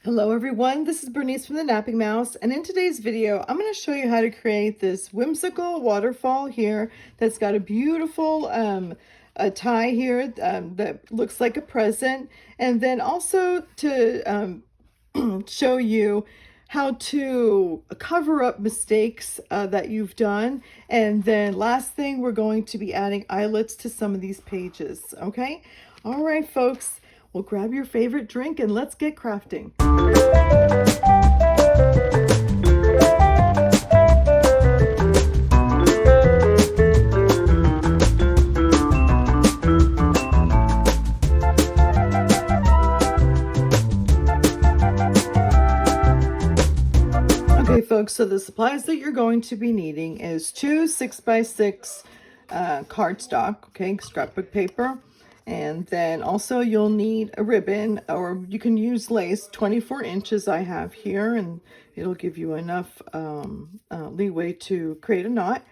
Hello everyone, this is Bernice from the Napping Mouse, and in today's video I'm going to show you how to create this whimsical waterfall here that's got a beautiful a tie here that looks like a present, and then also to show you how to cover up mistakes that you've done. And then last thing, we're going to be adding eyelets to some of these pages. Okay, all right folks, well, grab your favorite drink and let's get crafting. Okay folks, so the supplies that you're going to be needing is two 6x6 cardstock, okay, scrapbook paper. And then also you'll need a ribbon, or you can use lace. 24 inches I have here, and it'll give you enough leeway to create a knot.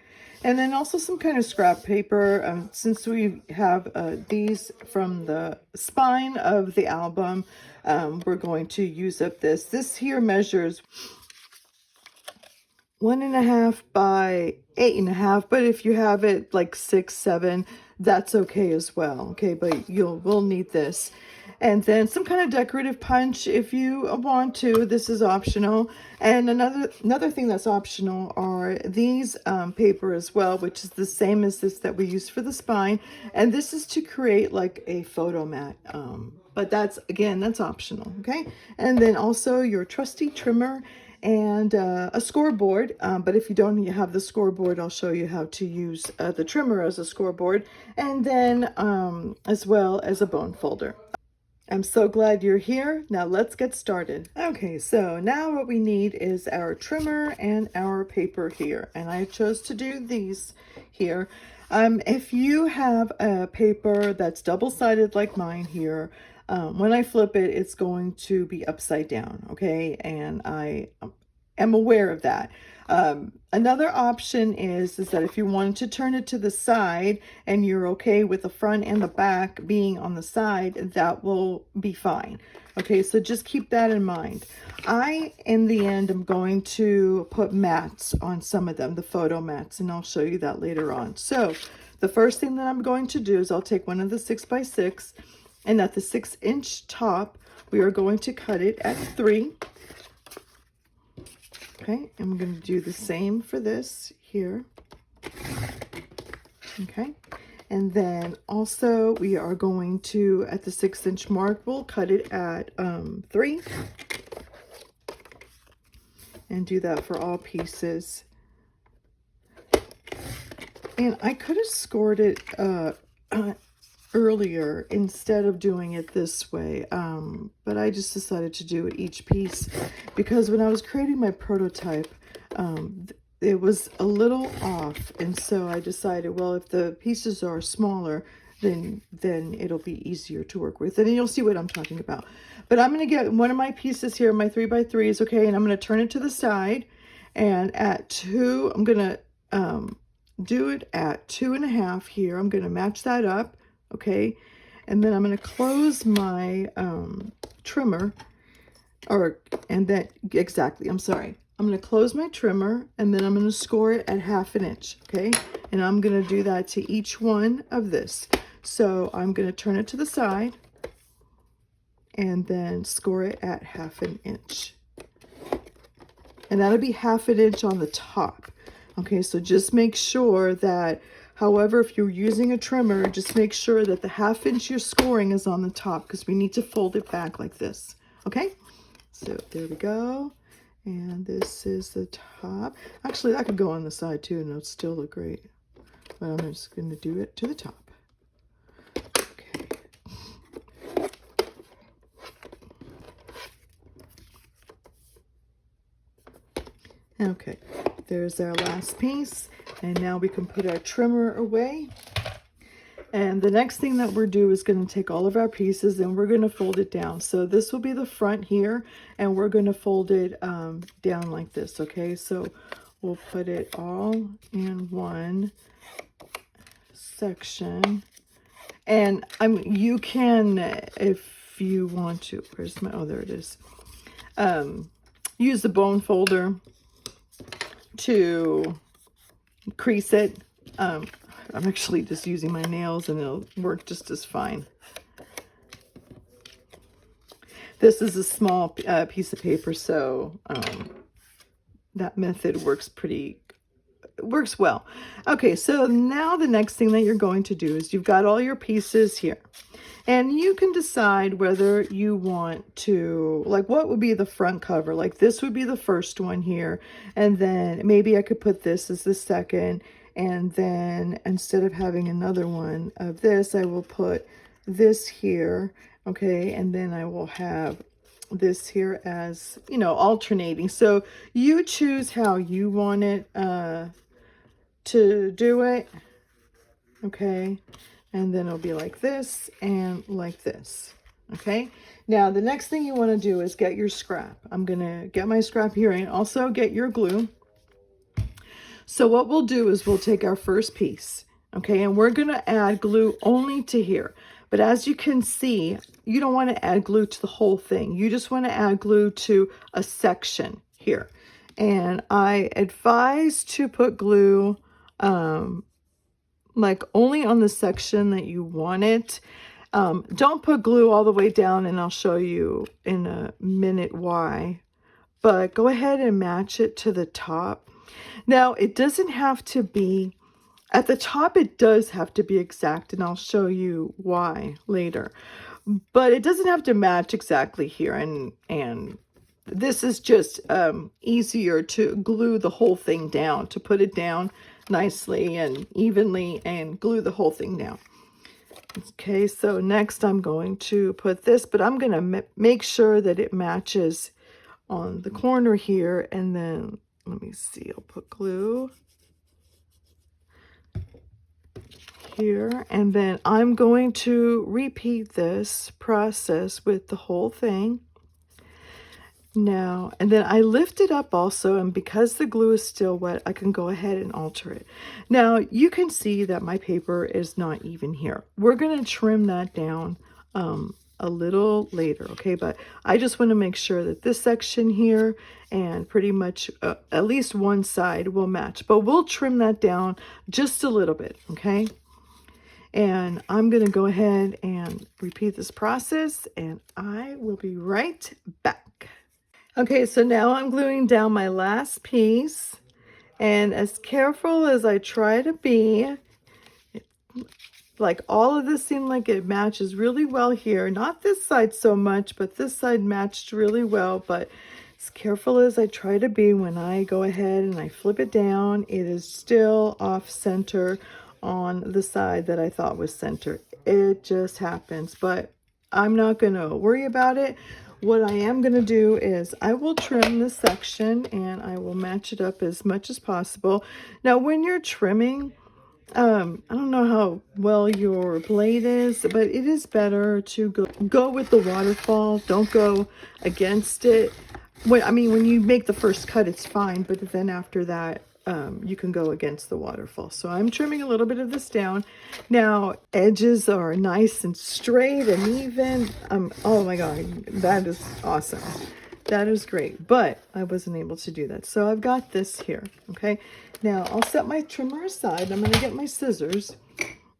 And then also some kind of scrap paper. Since we have these from the spine of the album, we're going to use up this. This here measures 1.5 by 8.5, but if you have it like 6, 7, that's okay as well. Okay, but we'll need this. And then some kind of decorative punch if you want to. This is optional. And another thing that's optional are these paper as well, which is the same as this that we use for the spine. And this is to create like a photo mat. But that's, again, that's optional. Okay, and then also your trusty trimmer and a scoreboard, but if you don't have the scoreboard, I'll show you how to use the trimmer as a scoreboard, and then as well as a bone folder. I'm so glad you're here. Now let's get started. Okay, so now what we need is our trimmer and our paper here, and I chose to do these here. If you have a paper that's double-sided like mine here, when I flip it, it's going to be upside down, okay? And I am aware of that. Another option is that if you wanted to turn it to the side and you're okay with the front and the back being on the side, that will be fine. Okay, so just keep that in mind. In the end, am going to put mats on some of them, the photo mats, and I'll show you that later on. So the first thing that I'm going to do is I'll take one of the 6x6, and at the 6-inch top, we are going to cut it at 3. Okay, and we're going to do the same for this here. Okay, and then also we are going to, at the 6-inch mark, we'll cut it at 3. And do that for all pieces. And I could have scored it earlier instead of doing it this way, but I just decided to do it each piece because when I was creating my prototype, it was a little off, and so I decided, well, if the pieces are smaller, then it'll be easier to work with, and then you'll see what I'm talking about. But I'm going to get one of my pieces here, my 3x3s, okay, and I'm going to turn it to the side, and at 2, I'm going to do it at 2.5 here. I'm going to match that up, okay, and then I'm going to close my trimmer, I'm going to close my trimmer, and then I'm going to score it at 1/2 inch, okay, and I'm going to do that to each one of this. So I'm going to turn it to the side and then score it at 1/2 inch, and that'll be 1/2 inch on the top. Okay, so just make sure that, however, if you're using a trimmer, just make sure that the 1/2 inch you're scoring is on the top, because we need to fold it back like this. Okay, so there we go. And this is the top. Actually, that could go on the side too, and it'll still look great. But I'm just going to do it to the top. Okay. Okay, there's our last piece, and now we can put our trimmer away. And the next thing that we're doing is going to take all of our pieces and we're going to fold it down. So this will be the front here, and we're going to fold it down like this, okay? So we'll put it all in one section. And you can, if you want to, where's my, oh, there it is. use the bone folder to crease it. I'm actually just using my nails and it'll work just as fine. This is a small piece of paper, so that method works well. Okay, so now the next thing that you're going to do is you've got all your pieces here. And you can decide whether you want to, like, what would be the front cover? Like, this would be the first one here. And then maybe I could put this as the second. And then instead of having another one of this, I will put this here. Okay, and then I will have this here as, you know, alternating. So you choose how you want it to do it. Okay. And then it'll be like this and like this. Okay. Now, the next thing you want to do is get your scrap. I'm going to get my scrap here and also get your glue. So what we'll do is we'll take our first piece. Okay. And we're going to add glue only to here. But as you can see, you don't want to add glue to the whole thing. You just want to add glue to a section here. And I advise to put glue, like only on the section that you want it. Don't put glue all the way down, and I'll show you in a minute why. But go ahead and match it to the top. Now, it doesn't have to be, at the top it does have to be exact, and I'll show you why later. But it doesn't have to match exactly here, and this is just easier to glue the whole thing down, to put it down nicely and evenly and glue the whole thing down. Okay, so next I'm going to put this, but I'm going to make sure that it matches on the corner here. And then let me see, I'll put glue here, and then I'm going to repeat this process with the whole thing. Now, and then I lift it up also, and because the glue is still wet, I can go ahead and alter it. Now, you can see that my paper is not even here. We're going to trim that down a little later, okay? But I just want to make sure that this section here and pretty much at least one side will match. But we'll trim that down just a little bit, okay? And I'm going to go ahead and repeat this process, and I will be right back. Okay, so now I'm gluing down my last piece, and as careful as I try to be, like all of this seemed like it matches really well here. Not this side so much, but this side matched really well. But as careful as I try to be, when I go ahead and I flip it down, it is still off center on the side that I thought was center. It just happens, but I'm not going to worry about it. What I am going to do is I will trim this section and I will match it up as much as possible. Now, when you're trimming, I don't know how well your blade is, but it is better to go with the waterfall. Don't go against it. When you make the first cut, it's fine, but then after that, you can go against the waterfall. So I'm trimming a little bit of this down. Now, edges are nice and straight and even. Oh my God, that is awesome. That is great, but I wasn't able to do that. So I've got this here, okay? Now, I'll set my trimmer aside. I'm gonna get my scissors.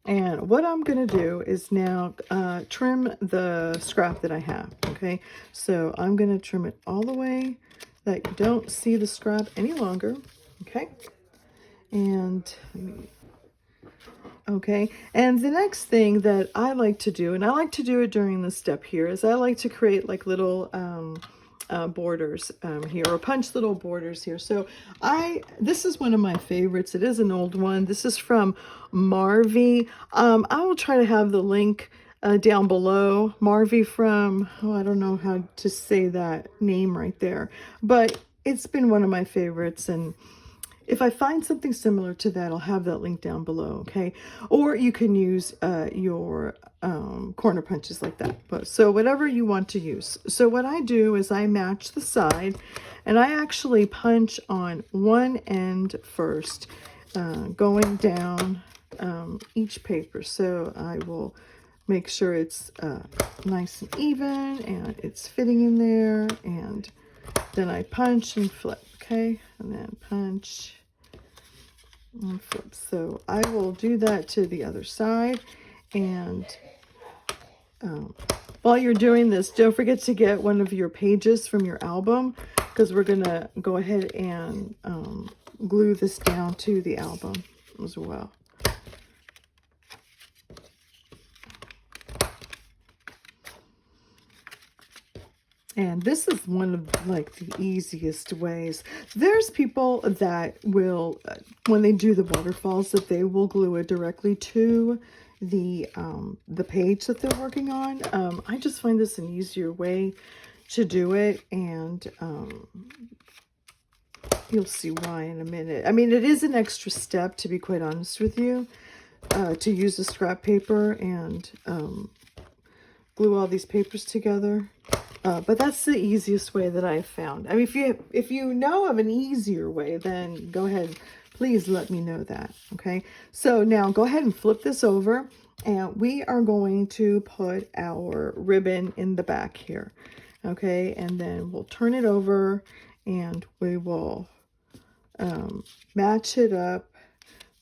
And what I'm gonna do is now trim the scrap that I have, okay? So I'm gonna trim it all the way that you don't see the scrap any longer. Okay, and okay, and the next thing that I like to do, and I like to do it during this step here, is I like to create like little borders here, or punch little borders here. So this is one of my favorites. It is an old one. This is from Marvy. I will try to have the link down below. Marvy from, I don't know how to say that name right there, but it's been one of my favorites, and if I find something similar to that, I'll have that link down below, okay? Or you can use your corner punches like that. But so whatever you want to use. So what I do is I match the side, and I actually punch on one end first, going down each paper. So I will make sure it's nice and even, and it's fitting in there, and then I punch and flip, okay? And then punch and flip. So I will do that to the other side. And while you're doing this, don't forget to get one of your pages from your album, because we're going to go ahead and glue this down to the album as well. And this is one of like the easiest ways. There's people that will, when they do the waterfalls, that they will glue it directly to the page that they're working on. I just find this an easier way to do it, and you'll see why in a minute. I mean, it is an extra step, to be quite honest with you, to use the scrap paper and glue all these papers together. But that's the easiest way that I've found. I mean, if you know of an easier way, then go ahead. Please let me know that, okay? So now go ahead and flip this over, and we are going to put our ribbon in the back here, okay? And then we'll turn it over, and we will match it up,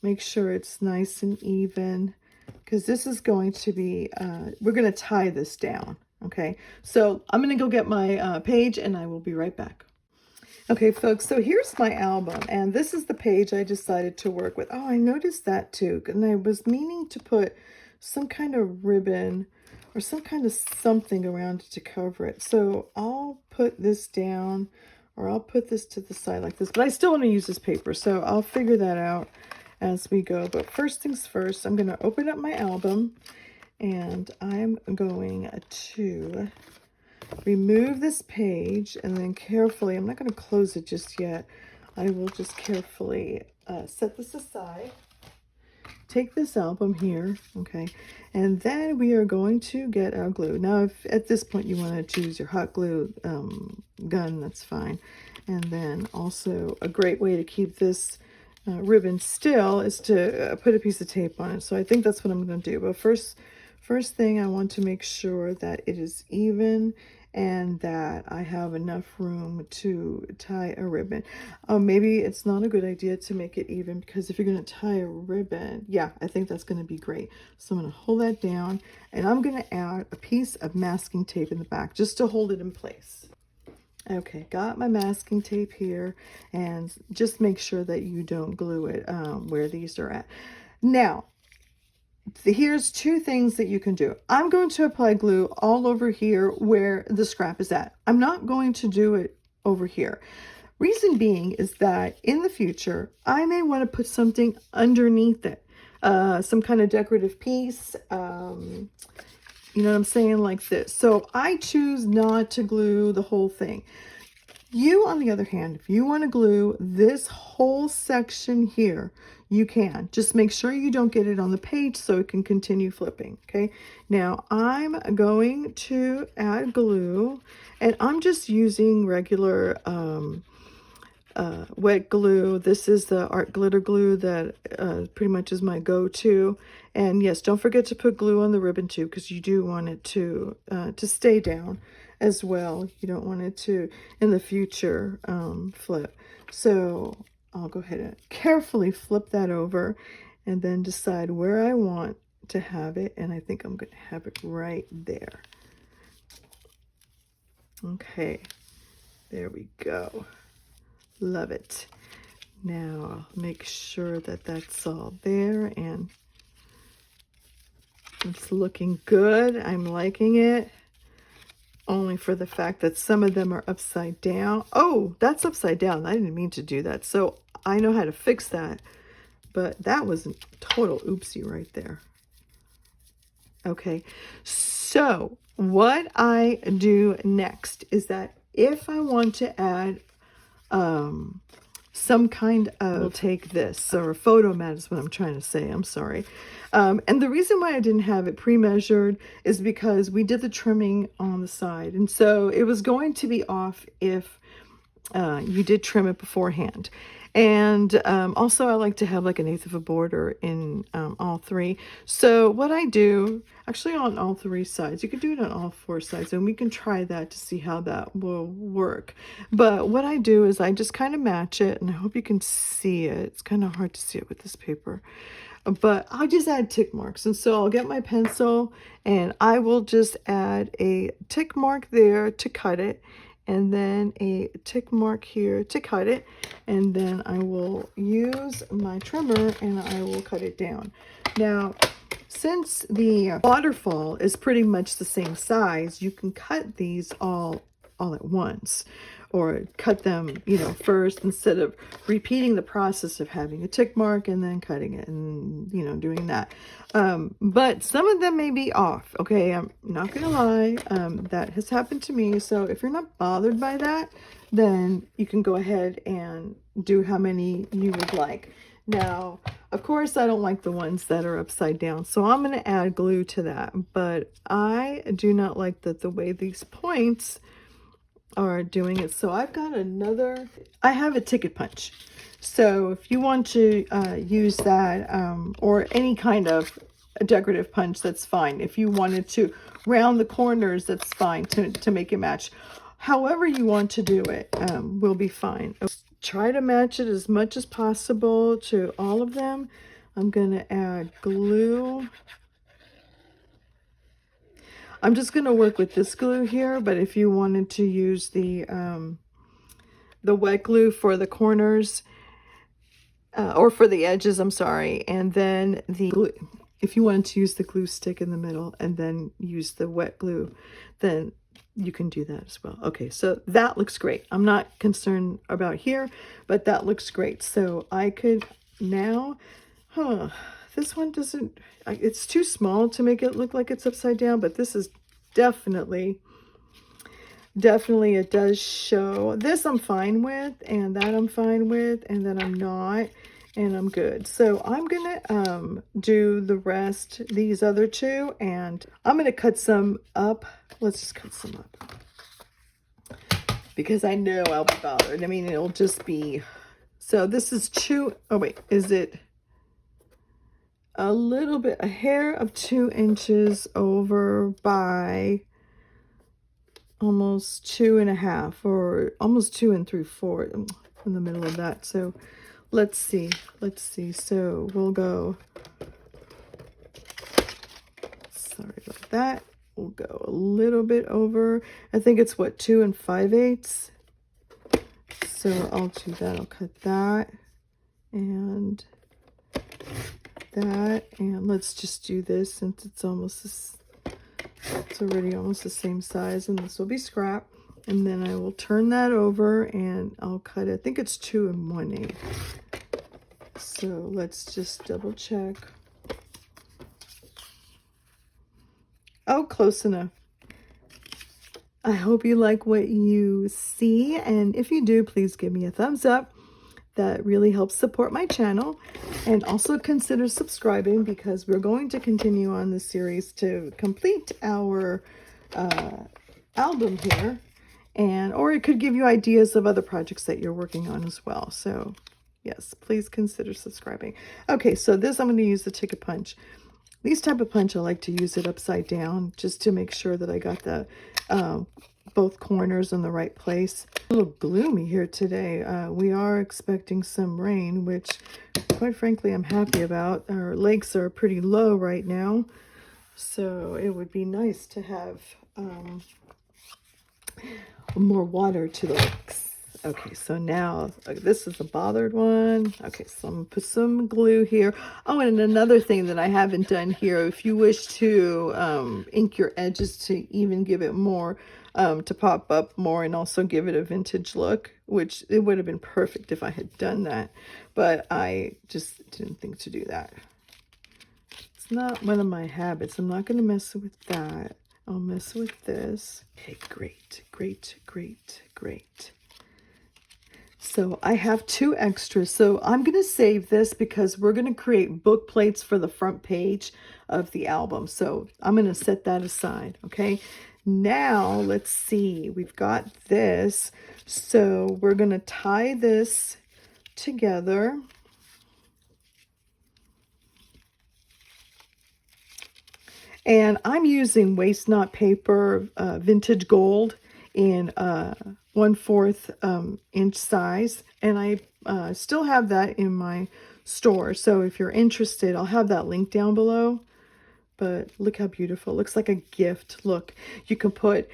make sure it's nice and even, because this is going to be, we're going to tie this down, okay? So I'm going to go get my page, and I will be right back. Okay, folks, so here's my album, and this is the page I decided to work with. Oh, I noticed that too, and I was meaning to put some kind of ribbon or some kind of something around it to cover it. So I'll put this down, or I'll put this to the side like this, but I still want to use this paper, so I'll figure that out as we go. But first things first, I'm going to open up my album, and I'm going to remove this page, and then carefully, I'm not going to close it just yet, I will just carefully set this aside, take this album here, okay, and then we are going to get our glue. Now, if at this point you want to choose your hot glue gun, that's fine. And then also a great way to keep this ribbon still is to put a piece of tape on it. So I think that's what I'm going to do. But first thing, I want to make sure that it is even and that I have enough room to tie a ribbon. Maybe it's not a good idea to make it even, because if you're going to tie a ribbon, yeah, I think that's going to be great. So I'm going to hold that down, and I'm going to add a piece of masking tape in the back just to hold it in place. Okay, got my masking tape here, and just make sure that you don't glue it where these are at. Now, here's two things that you can do. I'm going to apply glue all over here where the scrap is at. I'm not going to do it over here. Reason being is that in the future, I may want to put something underneath it. Some kind of decorative piece, you know what I'm saying, like this. So I choose not to glue the whole thing. You, on the other hand, if you want to glue this whole section here, you can. Just make sure you don't get it on the page so it can continue flipping, okay? Now, I'm going to add glue, and I'm just using regular wet glue. This is the art glitter glue that pretty much is my go-to. And yes, don't forget to put glue on the ribbon too, because you do want it to stay down as well. You don't want it to, in the future, flip. So I'll go ahead and carefully flip that over and then decide where I want to have it. And I think I'm going to have it right there. Okay, there we go. Love it. Now I'll make sure that that's all there, and it's looking good. I'm liking it, only for the fact that some of them are upside down. Oh, that's upside down. I didn't mean to do that. So I know how to fix that, but that was a total oopsie right there. Okay, so what I do next is that if I want to add some kind of, we'll take this, or a photo mat is what I'm trying to say, I'm sorry. And the reason why I didn't have it pre-measured is because we did the trimming on the side, and so it was going to be off if you did trim it beforehand. And also I like to have like 1/8 of a border in all three. So what I do, actually on all three sides, you can do it on all four sides, and we can try that to see how that will work. But what I do is I just kind of match it, and I hope you can see it. It's kind of hard to see it with this paper. But I just add tick marks, and so I'll get my pencil and I will just add a tick mark there to cut it, and then a tick mark here to cut it, and then I will use my trimmer and I will cut it down. Now, since the waterfall is pretty much the same size, you can cut these all at once, or cut them, you know, first, instead of repeating the process of having a tick mark and then cutting it and, you know, doing that. But some of them may be off. Okay, I'm not gonna lie, that has happened to me. So if you're not bothered by that, then you can go ahead and do how many you would like. Now, of course, I don't like the ones that are upside down, so I'm going to add glue to that. But I do not like the way these points are doing it. So I've got another, I have a ticket punch. So if you want to use that, or any kind of a decorative punch, that's fine. If you wanted to round the corners, that's fine to make it match. However you want to do it will be fine. Try to match it as much as possible to all of them. I'm going to add glue. I'm just going to work with this glue here, but if you wanted to use the wet glue for the corners, or for the edges, I'm sorry, and then the glue, if you wanted to use the glue stick in the middle and then use the wet glue, then you can do that as well. Okay, so that looks great. I'm not concerned about here, but that looks great. So I could now, this one doesn't, it's too small to make it look like it's upside down, but this is definitely it does show. This I'm fine with, and that I'm fine with, and then I'm not, and I'm good. So I'm gonna do the rest, these other two, and I'm gonna cut some up. Let's just cut some up, because I know I'll be bothered. I mean, it'll just be, so this is oh wait, is it a little bit, a hair of 2 inches over by almost 2.5, or almost 2 3/4 in the middle of that. So let's see. So we'll go, sorry about that. We'll go a little bit over. I think it's what, 2 5/8. So I'll do that. I'll cut that and that, and let's just do this since it's almost this, it's already almost the same size, and this will be scrap. And then I will turn that over and I'll cut it. I think it's 2 1/8. So let's just double check. Oh, close enough. I hope you like what you see, and if you do, please give me a thumbs up. That really helps support my channel. And also consider subscribing, because we're going to continue on this series to complete our album here. And or it could give you ideas of other projects that you're working on as well. So yes, please consider subscribing. Okay, so this, I'm going to use the ticket punch. These type of punch, I like to use it upside down just to make sure that I got the both corners in the right place. A little gloomy here today. We are expecting some rain, which quite frankly I'm happy about. Our lakes are pretty low right now, so it would be nice to have more water to the lakes. Okay, so now this is a bothered one. Okay, so I'm gonna put some glue here. Oh, and another thing that I haven't done here, if you wish to ink your edges to even give it more, to pop up more and also give it a vintage look, which it would have been perfect if I had done that, but I just didn't think to do that. It's not one of my habits. I'm not going to mess with that. I'll mess with this. Okay, great. So I have 2 extras. So I'm going to save this because we're going to create book plates for the front page of the album. So I'm going to set that aside. Okay. Now let's see. We've got this. So we're going to tie this together. And I'm using waste not paper, vintage gold in 1/4 inch size. And I still have that in my store. So if you're interested, I'll have that link down below. But look how beautiful. It looks like a gift. Look, you can put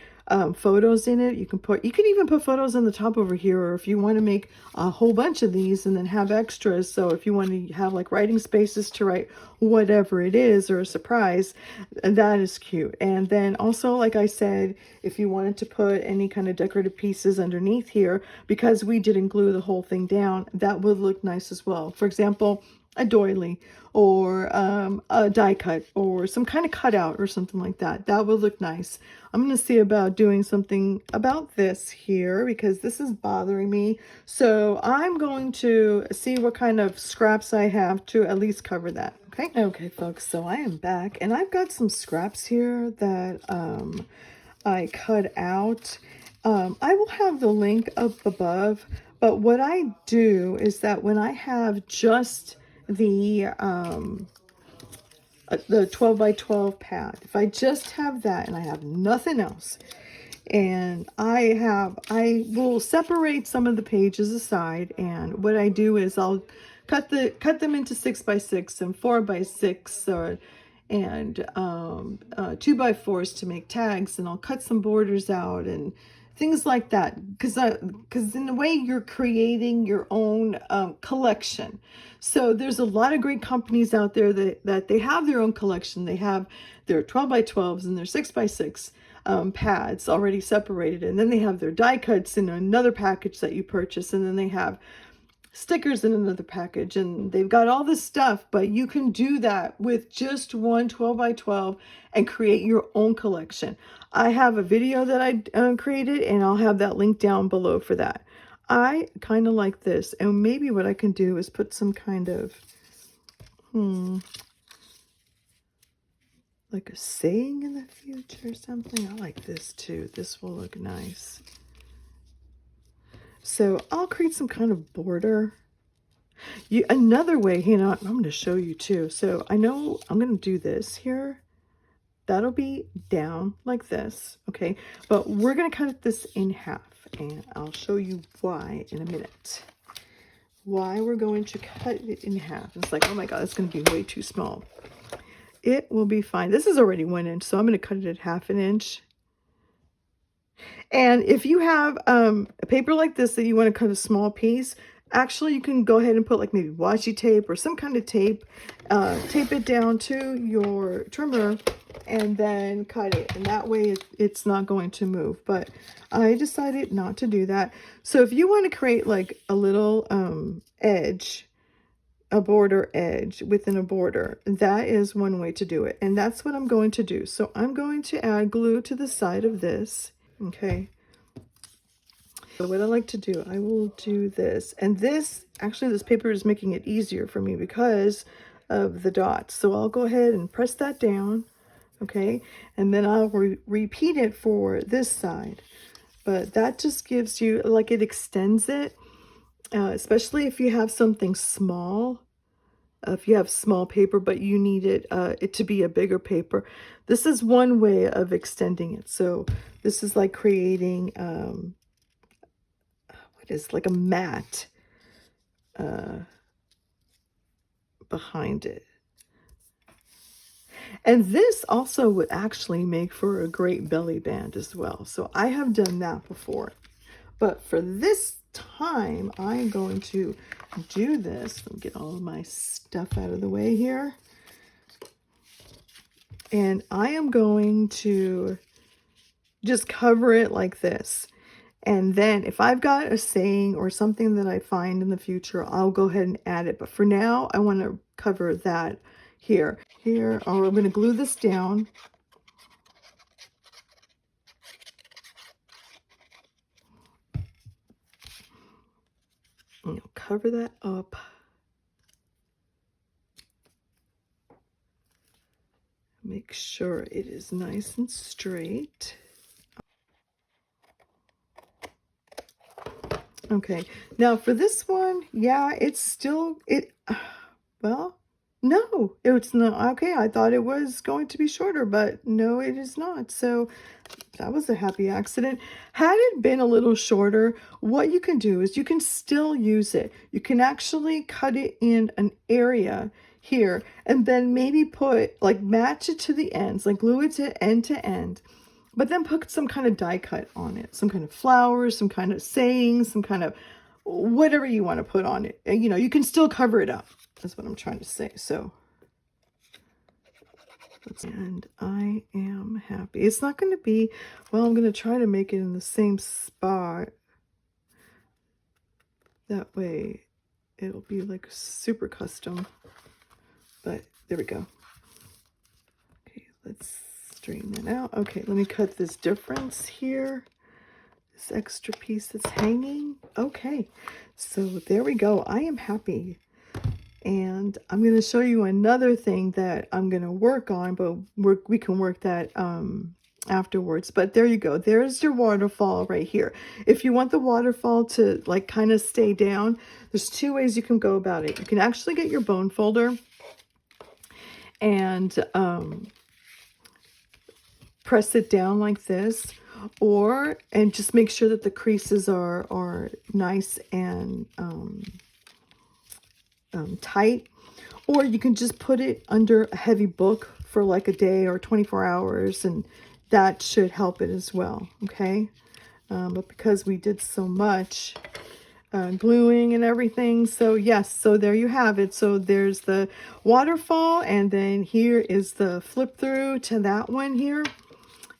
photos in it. You can even put photos on the top over here, or if you want to make a whole bunch of these and then have extras. So if you want to have like writing spaces to write whatever it is, or a surprise, that is cute. And then also, like I said, if you wanted to put any kind of decorative pieces underneath here, because we didn't glue the whole thing down, that would look nice as well. For example, a doily, or a die cut, or some kind of cutout or something like that. That would look nice. I'm going to see about doing something about this here, because this is bothering me. So I'm going to see what kind of scraps I have to at least cover that. Okay, folks, so I am back, and I've got some scraps here that I cut out. I will have the link up above, but what I do is that when I have just the 12 by 12 pad, if I just have that and I have nothing else, and I will separate some of the pages aside, and what I do is I'll cut them into 6 by 6 and 4 by 6, and 2 by 4s to make tags, and I'll cut some borders out and things like that, because in a way you're creating your own collection. So there's a lot of great companies out there that they have their own collection. They have their 12 by 12s and their 6 by 6 pads already separated, and then they have their die cuts in another package that you purchase, and then they have stickers in another package, and they've got all this stuff. But you can do that with just one 12 by 12 and create your own collection. I have a video that I created, and I'll have that link down below for that. I kind of like this, and maybe what I can do is put some kind of like a saying in the future or something. I like this too. This will look nice. So I'll create some kind of border. Another way, I'm going to show you too. So I know I'm going to do this here. That'll be down like this, okay? But we're going to cut this in half, and I'll show you why in a minute. Why we're going to cut it in half. It's like, oh my God, it's going to be way too small. It will be fine. This is already 1 inch, so I'm going to cut it at 1/2 inch. And if you have a paper like this that you want to cut a small piece, actually you can go ahead and put like maybe washi tape or some kind of tape, tape it down to your trimmer, and then cut it. And that way it's not going to move. But I decided not to do that. So if you want to create like a little edge, a border edge within a border, that is one way to do it. And that's what I'm going to do. So I'm going to add glue to the side of this. Okay, so what I like to do, I will do this, and this paper is making it easier for me because of the dots. So I'll go ahead and press that down, okay, and then I'll repeat it for this side. But that just gives you, like, it extends it, especially if you have something small. If you have small paper, but you need it to be a bigger paper. This is one way of extending it. So this is like creating, like a mat behind it. And this also would actually make for a great belly band as well. So I have done that before. But for this time, I'm going to do this. Let me get all of my stuff out of the way here. And I am going to just cover it like this. And then if I've got a saying or something that I find in the future, I'll go ahead and add it. But for now, I want to cover that here. Here, I'm going to glue this down. And you'll cover that up. Make sure it is nice and straight. Okay, now for this one yeah, it's still, well, no, it's not. Okay, I thought it was going to be shorter, but no, it is not. So that was a happy accident. Had it been a little shorter, what you can do is you can still use it. You can actually cut it in an area here and then maybe put, like, match it to the ends, like glue it to end, but then put some kind of die cut on it, some kind of flowers, some kind of sayings, some kind of whatever you want to put on it. And, you know, you can still cover it up. That's what I'm trying to say. So, and I am happy. It's not going to be, well, I'm going to try to make it in the same spot. That way it'll be like super custom. But there we go. Okay, let's straighten that out. Okay, let me cut this difference here. This extra piece that's hanging. Okay, so there we go. I am happy. And I'm going to show you another thing that I'm going to work on, but we can work that afterwards. But there you go. There's your waterfall right here. If you want the waterfall to like kind of stay down, there's two ways you can go about it. You can actually get your bone folder and press it down like this, and just make sure that the creases are nice and tight, or you can just put it under a heavy book for like a day or 24 hours, and that should help it as well. Okay, but because we did so much gluing and everything, so yes, so there you have it. So there's the waterfall, and then here is the flip through to that one here.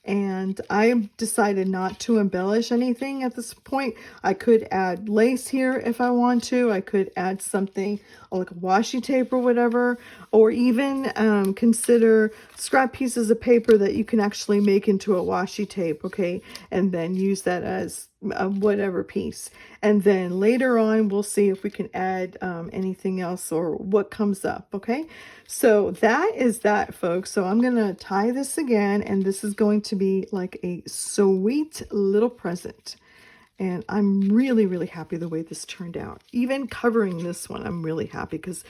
And I decided not to embellish anything at this point. I could add lace here if I want to. I could add something like a washi tape or whatever, or even consider scrap pieces of paper that you can actually make into a washi tape, okay? And then use that as whatever piece. And then later on, we'll see if we can add anything else or what comes up, okay? So that is that, folks. So I'm going to tie this again, and this is going to be like a sweet little present. And I'm really, really happy the way this turned out. Even covering this one, I'm really happy because,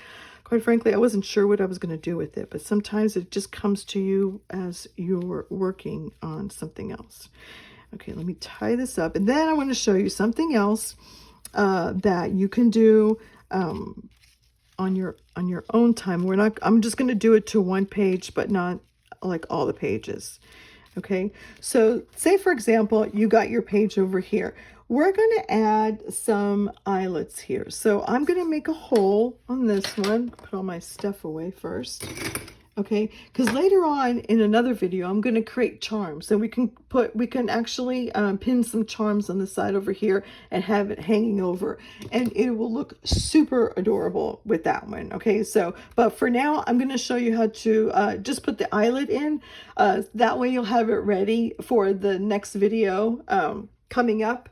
quite frankly, I wasn't sure what I was going to do with it. But sometimes it just comes to you as you're working on something else. Okay, let me tie this up. And then I want to show you something else that you can do on your own time. I'm just going to do it to one page, but not like all the pages. Okay, so say for example, you got your page over here. We're going to add some eyelets here. So I'm going to make a hole on this one. Put all my stuff away first. Okay, because later on in another video, I'm going to create charms. So we can actually pin some charms on the side over here and have it hanging over. And it will look super adorable with that one. Okay, so, but for now, I'm going to show you how to just put the eyelet in. That way you'll have it ready for the next video coming up.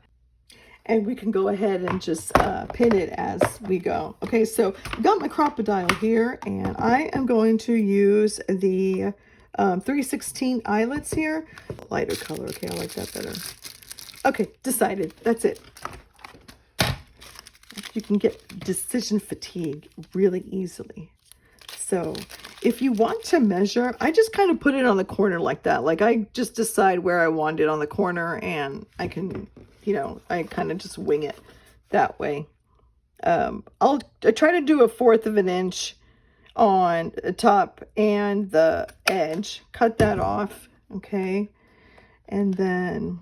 And we can go ahead and just pin it as we go. Okay, so I've got my crocodile here, and I am going to use the 3/16 eyelets here. Lighter color, okay, I like that better. Okay, decided, that's it. You can get decision fatigue really easily. So if you want to measure, I just kind of put it on the corner like that. Like I just decide where I want it on the corner, and I can, you know, I kind of just wing it that way. I try to do 1/4 of an inch on the top and the edge. Cut that off, okay? And then,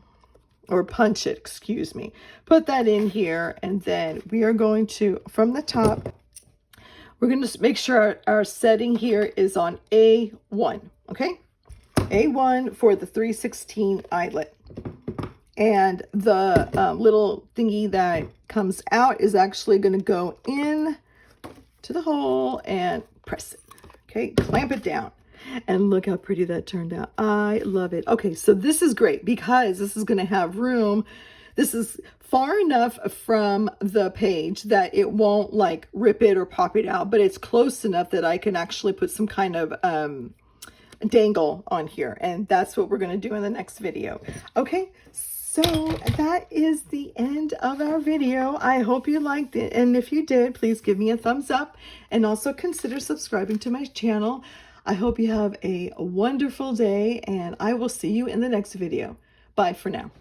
or punch it, excuse me. Put that in here, and then we are going to, from the top, we're going to make sure our setting here is on A1, okay? A1 for the 3/16 eyelet. And the little thingy that comes out is actually going to go in to the hole and press it. Okay, clamp it down. And look how pretty that turned out. I love it. Okay, so this is great because this is going to have room. This is far enough from the page that it won't like rip it or pop it out, but it's close enough that I can actually put some kind of dangle on here. And that's what we're going to do in the next video. Okay, So that is the end of our video. I hope you liked it. And if you did, please give me a thumbs up and also consider subscribing to my channel. I hope you have a wonderful day and I will see you in the next video. Bye for now.